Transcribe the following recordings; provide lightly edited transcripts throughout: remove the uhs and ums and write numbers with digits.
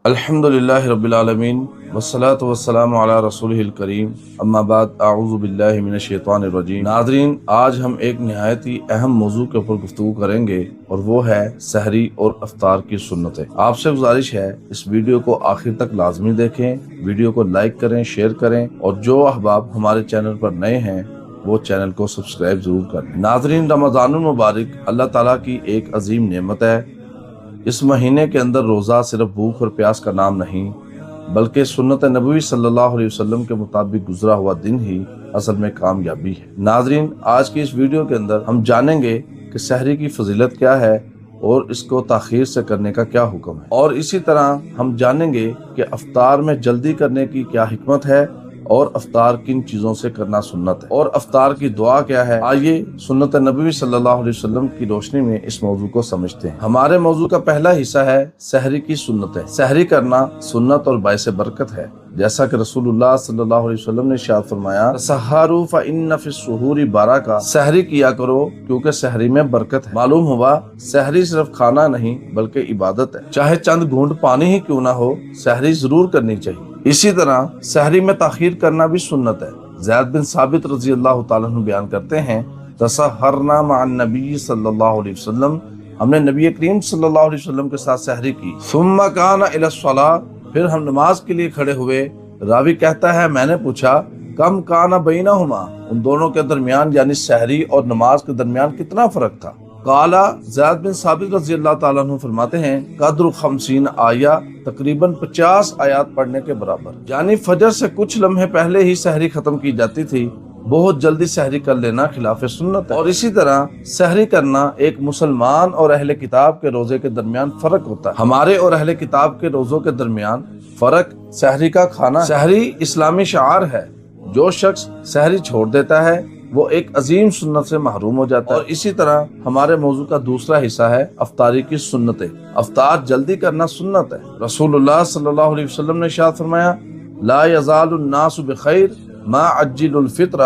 الحمدللہ رب العالمین والصلاة والسلام علی رسولہ الکریم اما بعد اعوذ باللہ من الشیطان الرجیم۔ ناظرین، آج ہم ایک نہایت ہی اہم موضوع کے اوپر گفتگو کریں گے اور وہ ہے سحری اور افطار کی سنتیں۔ آپ سے گزارش ہے اس ویڈیو کو آخر تک لازمی دیکھیں، ویڈیو کو لائک کریں، شیئر کریں اور جو احباب ہمارے چینل پر نئے ہیں وہ چینل کو سبسکرائب ضرور کریں۔ ناظرین، رمضان المبارک اللہ تعالیٰ کی ایک عظیم نعمت ہے۔ اس مہینے کے اندر روزہ صرف بھوک اور پیاس کا نام نہیں بلکہ سنت نبوی صلی اللہ علیہ وسلم کے مطابق گزرا ہوا دن ہی اصل میں کامیابی ہے۔ ناظرین، آج کی اس ویڈیو کے اندر ہم جانیں گے کہ سحری کی فضیلت کیا ہے اور اس کو تاخیر سے کرنے کا کیا حکم ہے، اور اسی طرح ہم جانیں گے کہ افطار میں جلدی کرنے کی کیا حکمت ہے اور افطار کن چیزوں سے کرنا سنت ہے، اور افطار کی دعا کیا ہے۔ آئیے سنت نبوی صلی اللہ علیہ وسلم کی روشنی میں اس موضوع کو سمجھتے ہیں۔ ہمارے موضوع کا پہلا حصہ ہے سحری کی سنتیں۔ سحری کرنا سنت اور باعث برکت ہے، جیسا کہ رسول اللہ صلی اللہ علیہ وسلم نے ارشاد فرمایا، تسحروا فإن فی السحور برکۃ، سحری کیا کرو کیونکہ سحری میں برکت ہے۔ معلوم ہوا سحری صرف کھانا نہیں بلکہ عبادت ہے، چاہے چند گھونٹ پانی ہی کیوں نہ ہو، سحری ضرور کرنی چاہیے۔ اسی طرح سحری میں تاخیر کرنا بھی سنت ہے۔ زید بن ثابت رضی اللہ تعالیٰ عنہ بیان کرتے ہیں، تسحرنا مع النبی صلی اللہ علیہ وسلم، ہم نے نبی کریم صلی اللہ علیہ وسلم کے ساتھ سحری کی۔ ثم کان الی الصلاۃ، پھر ہم نماز کے لیے کھڑے ہوئے۔ راوی کہتا ہے، میں نے پوچھا کم کان بینہما، ان دونوں کے درمیان یعنی سحری اور نماز کے درمیان کتنا فرق تھا؟ قالا، زید بن ثابت رضی اللہ تعالیٰ عنہ فرماتے ہیں، قدر 50 آیہ، تقریباً 50 آیات پڑھنے کے برابر، یعنی فجر سے کچھ لمحے پہلے ہی سحری ختم کی جاتی تھی۔ بہت جلدی سحری کر لینا خلاف سنت ہے۔ اور اسی طرح سحری کرنا ایک مسلمان اور اہل کتاب کے روزے کے درمیان فرق ہوتا ہے۔ ہمارے اور اہل کتاب کے روزوں کے درمیان فرق سحری کا کھانا ہے۔ سحری اسلامی شعار ہے، جو شخص سحری چھوڑ دیتا ہے وہ ایک عظیم سنت سے محروم ہو جاتا ہے۔ اور اسی طرح ہمارے موضوع کا دوسرا حصہ ہے افطاری کی سنتیں۔ افطار جلدی کرنا سنت ہے۔ رسول اللہ صلی اللہ علیہ وسلم نے ارشاد فرمایا، لا یزال الناس بخیر ما عجل الفطر،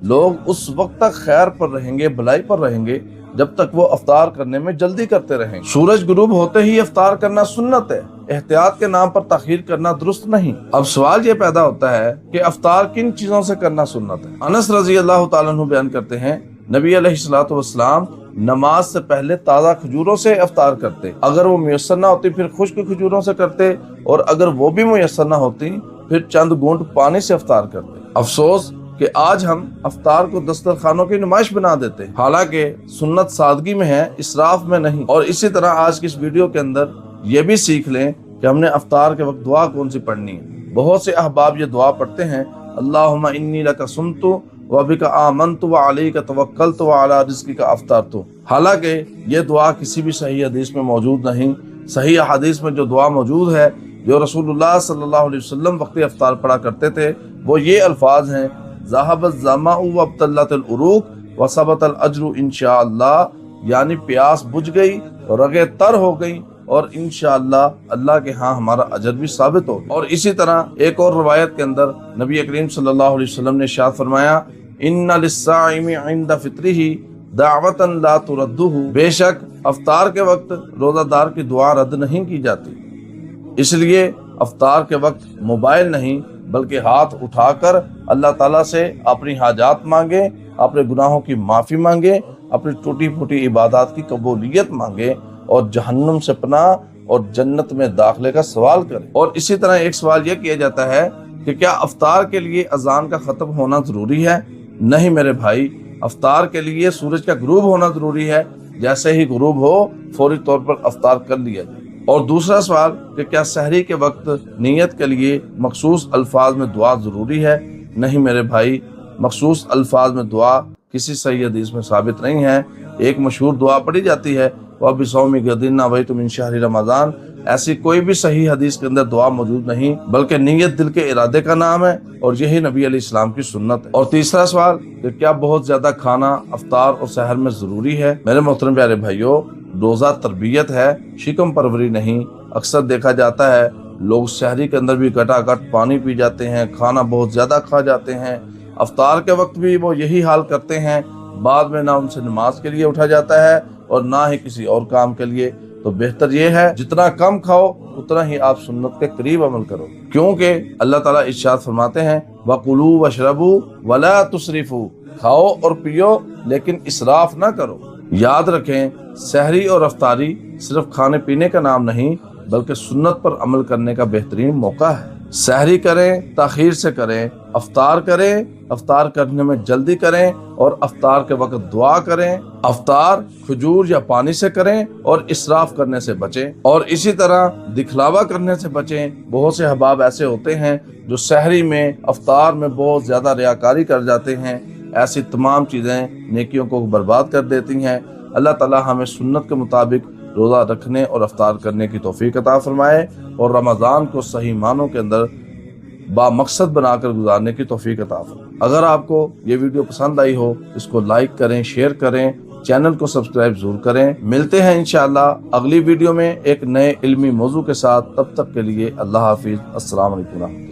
لوگ اس وقت تک خیر پر رہیں گے، بھلائی پر رہیں گے جب تک وہ افطار کرنے میں جلدی کرتے رہیں گے۔ سورج غروب ہوتے ہی افطار کرنا سنت ہے، احتیاط کے نام پر تاخیر کرنا درست نہیں۔ اب سوال یہ پیدا ہوتا ہے کہ افطار کن چیزوں سے کرنا سنت ہے؟ انس رضی اللہ تعالیٰ عنہ بیان کرتے ہیں، نبی علیہ الصلوۃ والسلام نماز سے پہلے تازہ کھجوروں سے افطار کرتے، اگر وہ میسر نہ ہوتی پھر خشک کھجوروں سے کرتے، اور اگر وہ بھی میسر نہ ہوتی پھر چند گھونٹ پانی سے افطار کرتے۔ افسوس کہ آج ہم افطار کو دسترخوانوں کی نمائش بنا دیتے، حالانکہ سنت سادگی میں ہے، اسراف میں نہیں۔ اور اسی طرح آج کی اس ویڈیو کے اندر یہ بھی سیکھ لیں کہ ہم نے افطار کے وقت دعا کون سی پڑھنی ہے۔ بہت سے احباب یہ دعا پڑھتے ہیں، اللہم انی لک صمت وبک آمنت وعلیک توکلت وعلی رزقک افطرت، حالانکہ یہ دعا کسی بھی صحیح حدیث میں موجود نہیں۔ صحیح حدیث میں جو دعا موجود ہے، جو رسول اللہ صلی اللہ علیہ وسلم وقت افطار پڑھا کرتے تھے، وہ یہ الفاظ ہیں، ذہب الظمأ وابتلت العروق وثبت الاجر انشاءاللہ، یعنی پیاس بجھ گئی، رگیں تر ہو گئی اور انشاءاللہ اللہ کے ہاں ہمارا اجر بھی ثابت ہو گیا۔ اور اسی طرح ایک اور روایت کے اندر نبی کریم صلی اللہ علیہ وسلم نے ارشاد فرمایا، ان للصائم عند فطرہ دعوۃ لا تردہ، بے شک افطار کے وقت روزہ دار کی دعا رد نہیں کی جاتی، اس لیے افطار کے وقت موبائل نہیں بلکہ ہاتھ اٹھا کر اللہ تعالیٰ سے اپنی حاجات مانگے، اپنے گناہوں کی معافی مانگے، اپنی ٹوٹی پھوٹی عبادات کی قبولیت مانگے اور جہنم سے پناہ اور جنت میں داخلے کا سوال کرے۔ اور اسی طرح ایک سوال یہ کیا جاتا ہے کہ کیا افطار کے لیے اذان کا ختم ہونا ضروری ہے؟ نہیں میرے بھائی، افطار کے لیے سورج کا غروب ہونا ضروری ہے، جیسے ہی غروب ہو فوری طور پر افطار کر لیا جائے۔ اور دوسرا سوال کہ کیا سحری کے وقت نیت کے لیے مخصوص الفاظ میں دعا ضروری ہے؟ نہیں میرے بھائی، مخصوص الفاظ میں دعا کسی صحیح حدیث میں ثابت نہیں ہے۔ ایک مشہور دعا پڑھی جاتی ہے، وَبِصَوْمِ غَدٍ نَوَيْتُ مِنْ شَهْرِ رمضان، ایسی کوئی بھی صحیح حدیث کے اندر دعا موجود نہیں، بلکہ نیت دل کے ارادے کا نام ہے اور یہی نبی علیہ السلام کی سنت ہے۔ اور تیسرا سوال کہ کیا بہت زیادہ کھانا افطار اور سحر میں ضروری ہے؟ میرے محترم پیارے بھائیو، روزہ تربیت ہے، شکم پروری نہیں۔ اکثر دیکھا جاتا ہے لوگ سحری کے اندر بھی گٹا گٹ پانی پی جاتے ہیں، کھانا بہت زیادہ کھا جاتے ہیں، افطار کے وقت بھی وہ یہی حال کرتے ہیں، بعد میں نہ ان سے نماز کے لیے اٹھا جاتا ہے اور نہ ہی کسی اور کام کے لیے۔ تو بہتر یہ ہے جتنا کم کھاؤ اتنا ہی آپ سنت کے قریب عمل کرو، کیونکہ اللہ تعالیٰ ارشاد فرماتے ہیں وَقُلُوا وَاشْرَبُوا وَلَا تُسْرِفُوا، کھاؤ اور پیو لیکن اسراف نہ کرو۔ یاد رکھیں سحری اور افطاری صرف کھانے پینے کا نام نہیں بلکہ سنت پر عمل کرنے کا بہترین موقع ہے۔ سحری کریں تاخیر سے کریں، افطار کریں افطار کرنے میں جلدی کریں اور افطار کے وقت دعا کریں، افطار کھجور یا پانی سے کریں اور اسراف کرنے سے بچیں، اور اسی طرح دکھلاوا کرنے سے بچیں۔ بہت سے احباب ایسے ہوتے ہیں جو سحری میں افطار میں بہت زیادہ ریاکاری کر جاتے ہیں، ایسی تمام چیزیں نیکیوں کو برباد کر دیتی ہیں۔ اللہ تعالیٰ ہمیں سنت کے مطابق روزہ رکھنے اور افطار کرنے کی توفیق عطا فرمائے اور رمضان کو صحیح معنوں کے اندر با مقصد بنا کر گزارنے کی توفیق عطا فرمائے۔ اگر آپ کو یہ ویڈیو پسند آئی ہو اس کو لائک کریں، شیئر کریں، چینل کو سبسکرائب ضرور کریں۔ ملتے ہیں انشاءاللہ اگلی ویڈیو میں ایک نئے علمی موضوع کے ساتھ، تب تک کے لیے اللہ حافظ، السلام علیکم۔